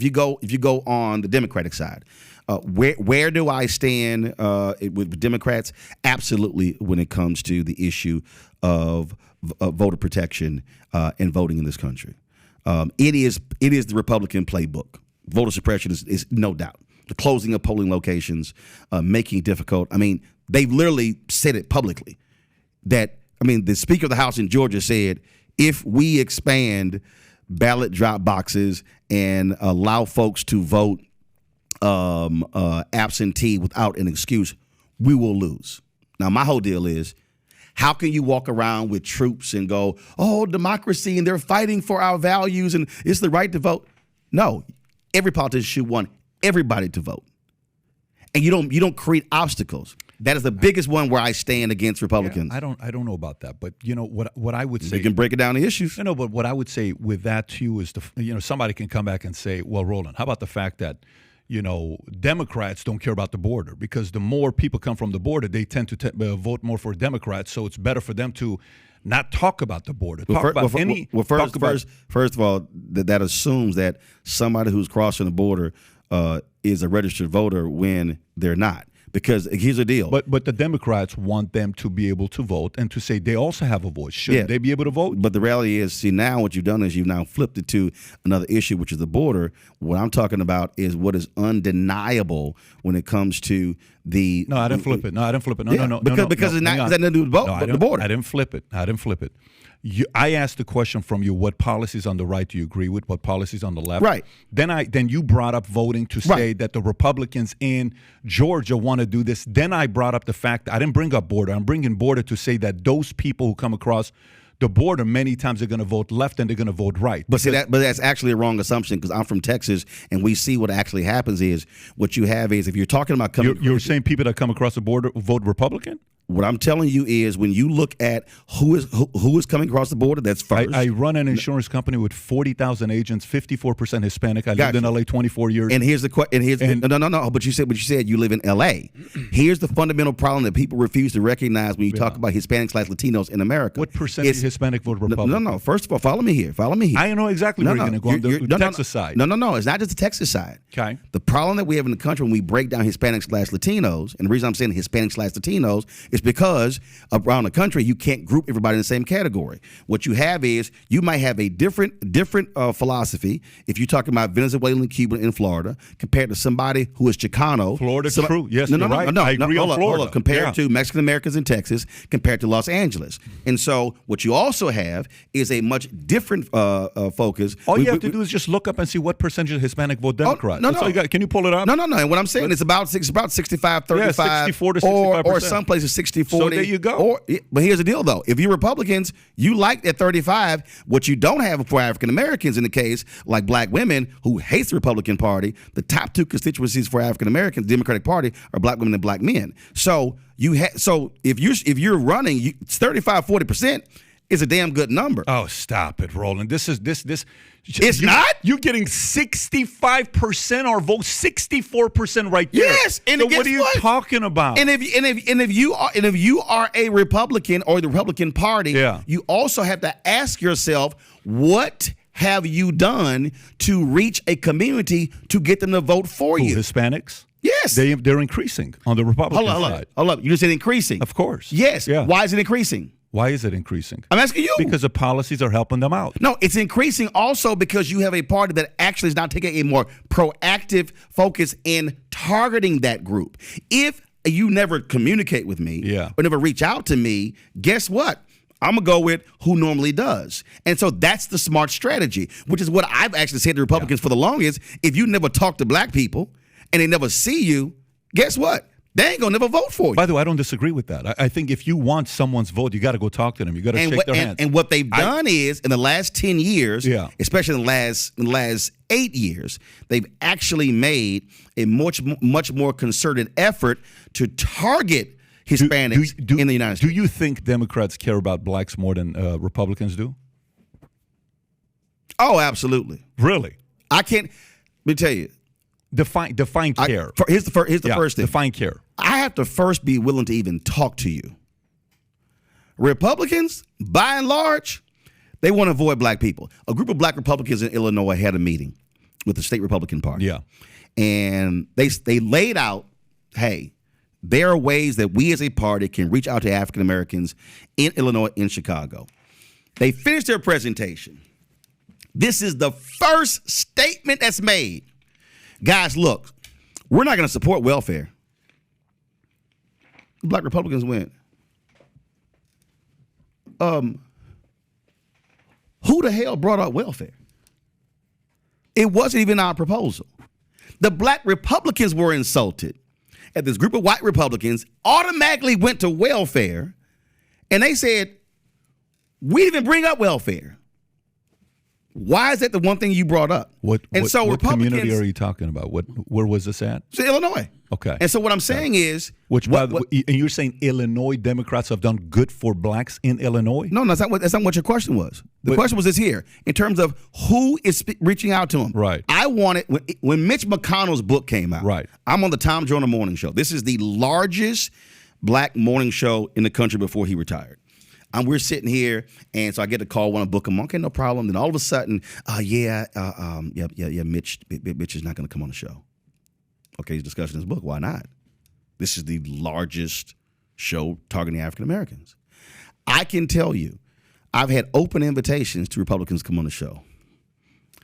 if you go on the Democratic side, where do I stand with Democrats? Absolutely, when it comes to the issue of voter protection and voting in this country, it is the Republican playbook. Voter suppression is no doubt. The closing of polling locations, making it difficult. I mean, they've literally said it publicly that, the Speaker of the House in Georgia said, if we expand ballot drop boxes and allow folks to vote absentee without an excuse, we will lose. Now, my whole deal is, how can you walk around with troops and go, oh, democracy, and they're fighting for our values and it's the right to vote? No, every politician should want everybody to vote. And you don't create obstacles. That is the biggest one where I stand against Republicans. Yeah, I don't know about that, but what I would say. You can break it down to issues. No, but what I would say with that too is somebody can come back and say, well, Roland, how about the fact that Democrats don't care about the border, because the more people come from the border, they tend to vote more for Democrats. So it's better for them to not talk about the border. First of all, that assumes that somebody who's crossing the border is a registered voter when they're not. Because here's the deal. But the Democrats want them to be able to vote and to say they also have a voice. Shouldn't they be able to vote? But the reality is, now what you've done is you've now flipped it to another issue, which is the border. What I'm talking about is what is undeniable when it comes to the. No, I didn't flip it. No. Because it's not nothing to do with the border. I didn't flip it. I asked the question from you: what policies on the right do you agree with? What policies on the left? Right. Then you brought up voting to say that the Republicans in Georgia want to do this. Then I brought up the fact that I didn't bring up border. I'm bringing border to say that those people who come across the border, many times they're going to vote left and they're going to vote right. But that's actually a wrong assumption, because I'm from Texas and we see what actually happens is what you have is, if you're talking about you're saying people that come across the border vote Republican? What I'm telling you is, when you look at who is coming across the border, that's first. I run an insurance company with 40,000 agents, 54% Hispanic. I lived in LA 24 years. And here's the question. No. But you said you live in LA. Here's the fundamental problem that people refuse to recognize when you talk about Hispanics/Latinos in America. What percentage of Hispanic vote Republican? No. First of all, follow me here. I know exactly where you're going to go on the Texas side. No. It's not just the Texas side. Okay. The problem that we have in the country when we break down Hispanics/Latinos, and the reason I'm saying Hispanics/Latinos is because around the country you can't group everybody in the same category. What you have is, you might have a different philosophy if you're talking about Venezuelan, Cuban in Florida compared to somebody who is Chicano. Florida's true. Yes, you're right. I agree on Florida. Hold up. Compared to Mexican Americans in Texas, compared to Los Angeles. And so what you also have is a much different focus. All you have to do is just look up and see what percentage of Hispanic vote Democrat. Can you pull it up? No. And what I'm saying is about 65, 35. Yeah, 64 to 65%. Or some places 60-40. So there you go. But here's the deal, though. If you're Republicans, you like that 35. What you don't have for African Americans, in the case like black women who hate the Republican Party, the top two constituencies for African Americans, the Democratic Party, are black women and black men. So if you're running, 35-40% is a damn good number. Oh, stop it, Roland. This. It's not? You're getting 65% or vote 64% right there. Yes, and so what are you talking about? And if you are a Republican or the Republican Party, you also have to ask yourself, what have you done to reach a community to get them to vote for you? Hispanics? Yes. They're increasing on the Republican side. Hold up. You just said increasing. Of course. Yes. Yeah. Why is it increasing? Why is it increasing? I'm asking you. Because the policies are helping them out. No, it's increasing also because you have a party that actually is now taking a more proactive focus in targeting that group. If you never communicate with me or never reach out to me, guess what? I'm going to go with who normally does. And so that's the smart strategy, which is what I've actually said to Republicans for the longest. If you never talk to black people and they never see you, guess what? They ain't gonna never vote for you. By the way, I don't disagree with that. I think if you want someone's vote, you got to go talk to them. You got to shake their hands. And what they've done is, in the last 10 years, especially in the last 8 years, they've actually made a much more concerted effort to target Hispanics in the United States. Do you think Democrats care about blacks more than Republicans do? Oh, absolutely. Really? I can't. Let me tell you. Define care. Here's the first thing. Define care. I have to first be willing to even talk to you. Republicans, by and large, they want to avoid black people. A group of black Republicans in Illinois had a meeting with the state Republican Party. Yeah. And they laid out, hey, there are ways that we as a party can reach out to African Americans in Illinois, in Chicago. They finished their presentation. This is the first statement that's made. Guys, look, we're not going to support welfare. Black Republicans went, who the hell brought up welfare? It wasn't even our proposal. The black Republicans were insulted. And this group of white Republicans automatically went to welfare, and they said, we didn't even bring up welfare. Why is that the one thing you brought up? What community are you talking about? Where was this at? So Illinois. Okay. And so what I'm saying is, and you're saying Illinois Democrats have done good for blacks in Illinois? No, that's not what your question was. The question was this here, in terms of who is reaching out to them. Right. I wanted, when Mitch McConnell's book came out, right. I'm on the Tom Joyner Morning Show. This is the largest black morning show in the country before he retired. We're sitting here, and so I get to call one of book him. Okay, no problem. Then all of a sudden, Mitch is not going to come on the show. Okay, he's discussing his book. Why not? This is the largest show targeting African Americans. I can tell you, I've had open invitations to Republicans to come on the show.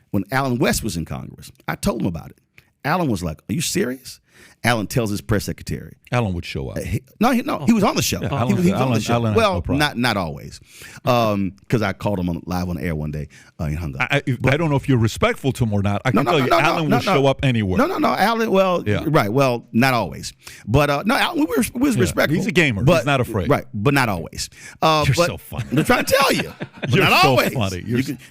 When Allen West was in Congress, I told him about it. Allen was like, "Are you serious?" Allen tells his press secretary. Allen would show up. He was on the show. Yeah, he was on the show. Allen well, no not always, because I called him live on the air one day. He hung up. I don't know if you're respectful to him or not. I can tell you, Allen will show up anywhere. No. Allen, right. Well, not always. But Allen was respectful. He's a gamer. But, he's not afraid. Right, but not always. You're so funny. I'm trying to tell you. You're not so always. funny.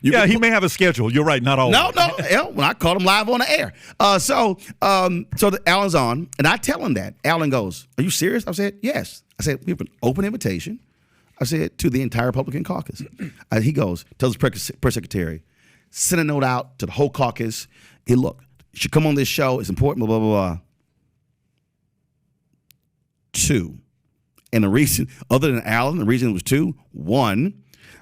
He may have a schedule. You're right. Not always. No. When I called him live on the air. So Allen's on, and I tell him that. Allen goes, "Are you serious?" I said, "Yes." I said, "We have an open invitation." I said, "to the entire Republican caucus." He goes, tells his press secretary, send a note out to the whole caucus. Hey, look, you should come on this show. It's important, blah, blah, blah. 2. And the reason, other than Allen, the reason it was 2, 1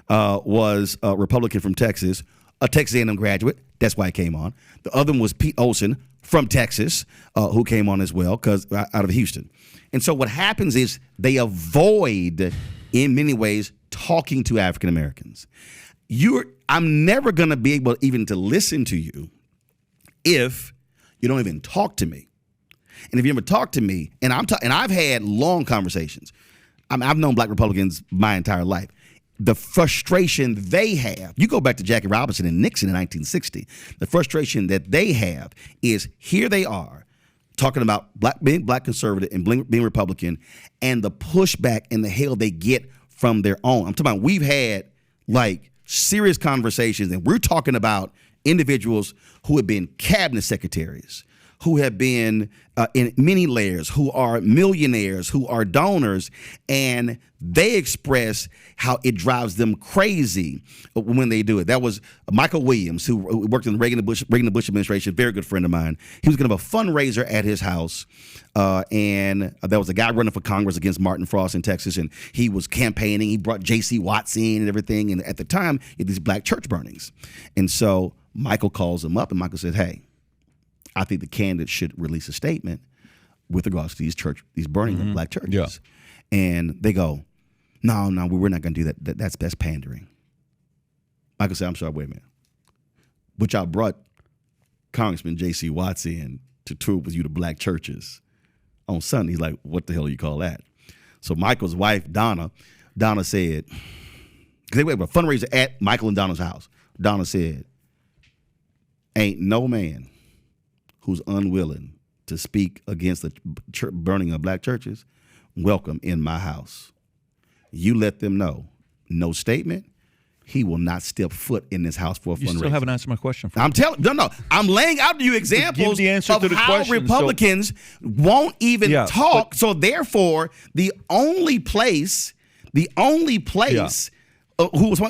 was a Republican from Texas, a Texas A&M graduate. That's why he came on. The other one was Pete Olson from Texas, who came on as well, because out of Houston. And so what happens is they avoid, in many ways, talking to African Americans. I'm never going to be able even to listen to you if you don't even talk to me. And if you ever talk to me, and I've had long conversations. I've known black Republicans my entire life. The frustration they have, you go back to Jackie Robinson and Nixon in 1960, the frustration that they have is here they are talking about being black conservative and being Republican, and the pushback and the hell they get from their own. I'm talking about, we've had like serious conversations, and we're talking about individuals who have been cabinet secretaries, who have been in many layers, who are millionaires, who are donors, and they express how it drives them crazy when they do it. That was Michael Williams, who worked in the Reagan Bush administration, very good friend of mine. He was going to have a fundraiser at his house, and there was a guy running for Congress against Martin Frost in Texas, and he was campaigning. He brought J.C. Watts in and everything, and at the time, he had these black church burnings. And so Michael calls him up, and Michael said, "Hey, I think the candidate should release a statement with regards to these burning of black churches." Yeah. And they go, no, we're not going to do that. That's pandering. Michael said, "I'm sorry, wait a minute. But y'all brought Congressman J.C. Watts in to tour with you to black churches on Sunday." He's like, "What the hell do you call that?" So Michael's wife, Donna said, because they went to a fundraiser at Michael and Donna's house. Donna said, "Ain't no man who's unwilling to speak against the burning of black churches welcome in my house. You let them know, no statement, he will not step foot in this house for a fundraiser." You still haven't answered my question. I'm laying out to you examples the answer of to the how question, Republicans won't even talk. So therefore, the only place who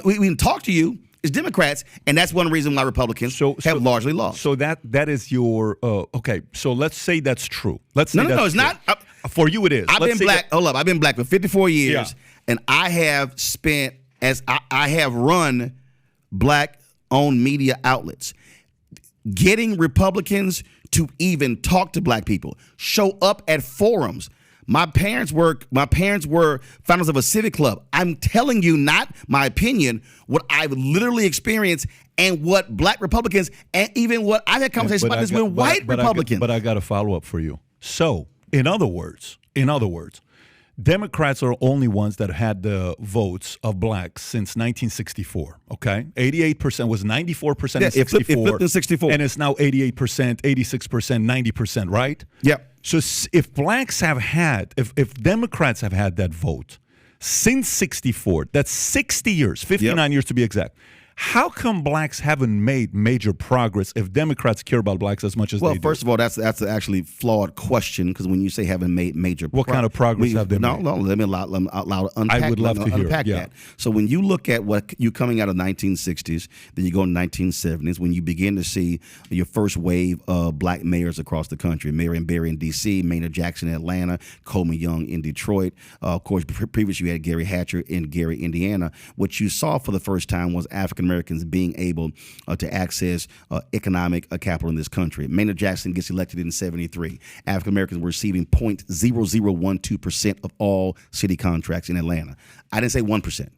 we can talk to you is Democrats, and that's one reason why Republicans have largely lost. So that is your okay. So let's say that's true. Let's say no, it's not. For you, it is. I've been black for 54 years, and I have I have run black-owned media outlets. getting Republicans to even talk to black people, show up at forums. My parents were founders of a civic club. I'm telling you, not my opinion, what I've literally experienced and what black Republicans and even what I've had conversations about this with white Republicans. But I got a follow up for you. So, in other words, Democrats are only ones that had the votes of blacks since 1964, okay? 88% was 94% in 64. It flipped in 64. And it's now 88%, 86%, 90%, right? Yep. So if blacks have had, if Democrats have had that vote since 64, that's 60 years, 59 years to be exact. How come blacks haven't made major progress if Democrats care about blacks as much as they do? Well, first of all, that's an actually flawed question, because when you say haven't made major progress. What kind of progress have they made? No, let me unpack. I would love to hear that. So when you look at what you coming out of 1960s, then you go to 1970s, when you begin to see your first wave of black mayors across the country, Marion Barry in D.C., Maynard Jackson in Atlanta, Coleman Young in Detroit. Of course, previously you had Gary Hatcher in Gary, Indiana. What you saw for the first time was African Americans being able to access economic capital in this country. Maynard Jackson gets elected in 73. African Americans were receiving 0.0012% of all city contracts in Atlanta. I didn't say 1%. I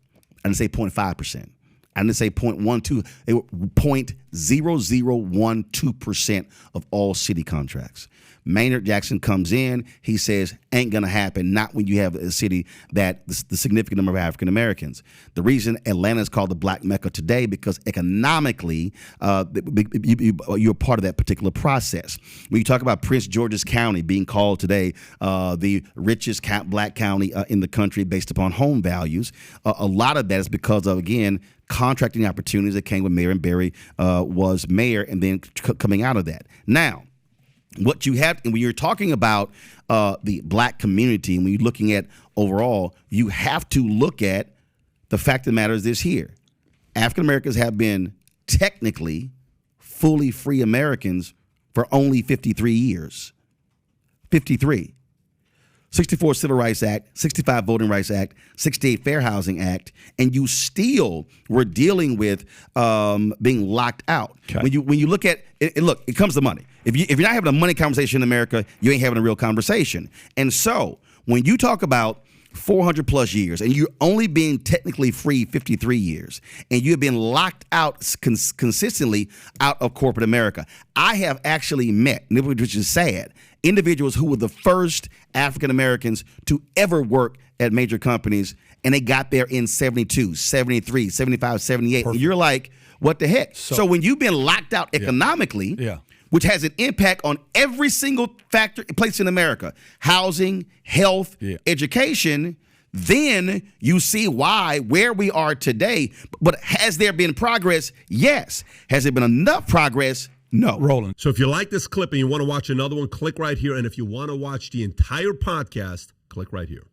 didn't say 0.5%. I didn't say 0.12. They were 0.0012% of all city contracts. Maynard Jackson comes in. He says, ain't going to happen, not when you have a city that the significant number of African Americans. The reason Atlanta is called the Black Mecca today, because economically, you're part of that particular process. When you talk about Prince George's County being called today the richest black county in the country based upon home values, a lot of that is because of, again, contracting opportunities that came when Marion Barry was mayor, and then coming out of that. Now, what you have, and when you're talking about the black community, and when you're looking at overall, you have to look at the fact of the matter is this here. African Americans have been technically fully free Americans for only 53 years. 53. 64 Civil Rights Act, 65 Voting Rights Act, 68 Fair Housing Act, and you still were dealing with being locked out. Okay. When you look at it, look, it comes to money. If you're not having a money conversation in America, you ain't having a real conversation. And so when you talk about 400 plus years, and you're only being technically free 53 years, and you have been locked out consistently out of corporate America. I have actually met, which is sad, individuals who were the first African Americans to ever work at major companies, and they got there in 72, 73, 75, 78. Perfect. And you're like, what the heck? So when you've been locked out economically, which has an impact on every single place in America, housing, health, education, then you see where we are today. But has there been progress? Yes. Has there been enough progress? No. Roland. So if you like this clip and you want to watch another one, click right here. And if you want to watch the entire podcast, click right here.